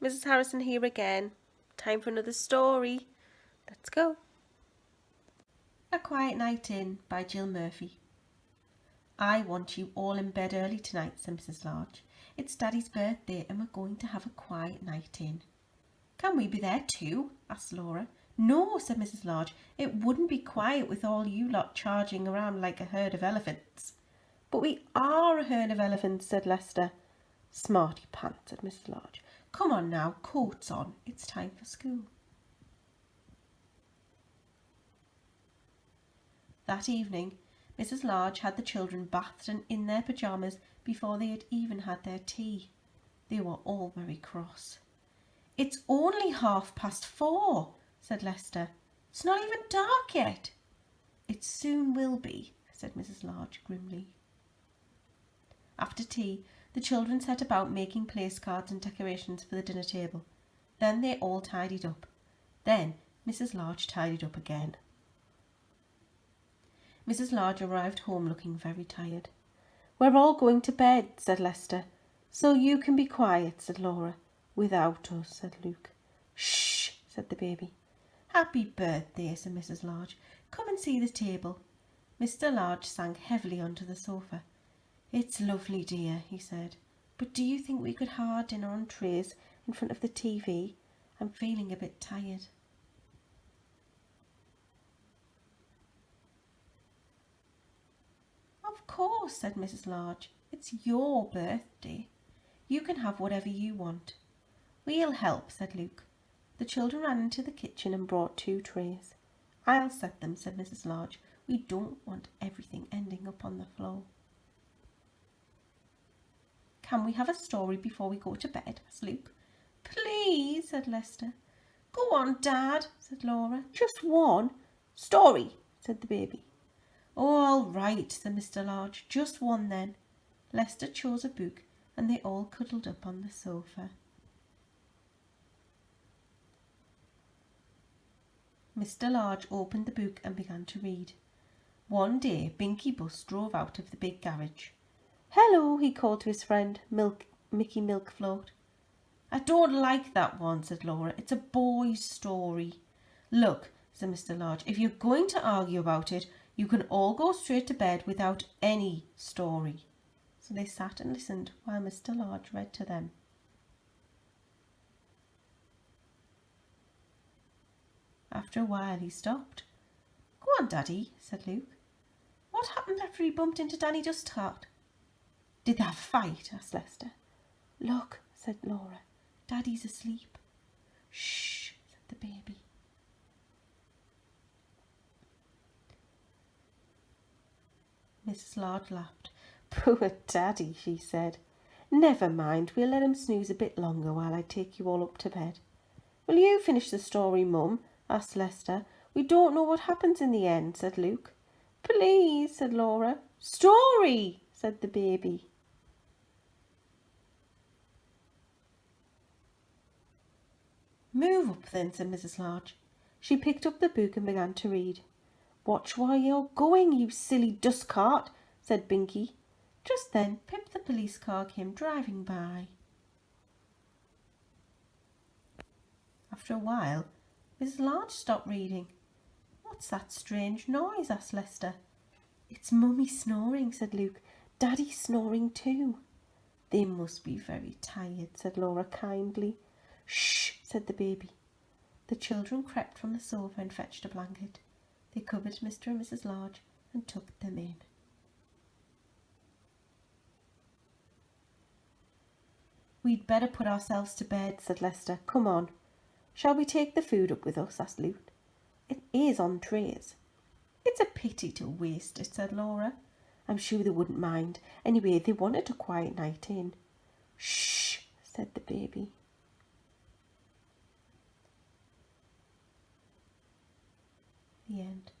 Mrs. Harrison here again. Time for another story. Let's go. A Quiet Night In by Jill Murphy. I want you all in bed early tonight, said Mrs. Large. It's Daddy's birthday and we're going to have a quiet night in. Can we be there too? Asked Laura. No, said Mrs. Large. It wouldn't be quiet with all you lot charging around like a herd of elephants. But we are a herd of elephants, said Lester. Smarty pants, said Mrs. Large. Come on now, coats on. It's time for school. That evening, Mrs. Large had the children bathed and in their pyjamas before they had even had their tea. They were all very cross. It's only 4:30, said Lester. It's not even dark yet. It soon will be, said Mrs. Large grimly. After tea, the children set about making place cards and decorations for the dinner table. Then they all tidied up. Then Mrs. Large tidied up again. Mrs. Large arrived home looking very tired. We're all going to bed, said Lester. So you can be quiet, said Laura. Without us, said Luke. Shh, said the baby. Happy birthday, said Mrs. Large. Come and see the table. Mr. Large sank heavily onto the sofa. It's lovely, dear, he said. But do you think we could have our dinner on trays in front of the TV? I'm feeling a bit tired. Of course, said Mrs. Large. It's your birthday. You can have whatever you want. We'll help, said Luke. The children ran into the kitchen and brought 2 trays. I'll set them, said Mrs. Large. We don't want everything ending up on the floor. Can we have a story before we go to bed? Asked Luke. Please, said Lester. Go on, Dad, said Laura. Just one. Story, said the baby. Oh, all right, said Mr. Large. Just one then. Lester chose a book and they all cuddled up on the sofa. Mr. Large opened the book and began to read. One day, Binky Bus drove out of the big garage. Hello, he called to his friend, Mickey Milkfloat. I don't like that one, said Laura. It's a boy's story. Look, said Mr. Large, if you're going to argue about it, you can all go straight to bed without any story. So they sat and listened while Mr. Large read to them. After a while he stopped. Go on, Daddy, said Luke. What happened after he bumped into Danny Dustcart? Did they have a fight? Asked Lester. Look, said Laura. Daddy's asleep. Shh, said the baby. Mrs. Large laughed. Poor Daddy, she said. Never mind, we'll let him snooze a bit longer while I take you all up to bed. Will you finish the story, Mum? Asked Lester. We don't know what happens in the end, said Luke. Please, said Laura. Story, said the baby. Move up then, said Mrs. Large. She picked up the book and began to read. Watch where you're going, you silly dust cart, said Binky. Just then Pip the police car came driving by. After a while, Mrs. Large stopped reading. What's that strange noise? Asked Lester. It's Mummy snoring, said Luke. Daddy's snoring too. They must be very tired, said Laura kindly. Shh, said the baby. The children crept from the sofa and fetched a blanket. They covered Mr. and Mrs. Large and tucked them in. We'd better put ourselves to bed, said Lester. Come on. Shall we take the food up with us? Asked Luke. It is on trays. It's a pity to waste it, said Laura. I'm sure they wouldn't mind. Anyway, they wanted a quiet night in. Shh, said the baby. The end.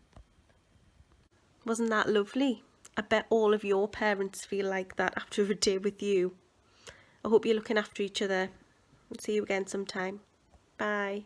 Wasn't that lovely? I bet all of your parents feel like that after a day with you. I hope you're looking after each other. I'll see you again sometime. Bye.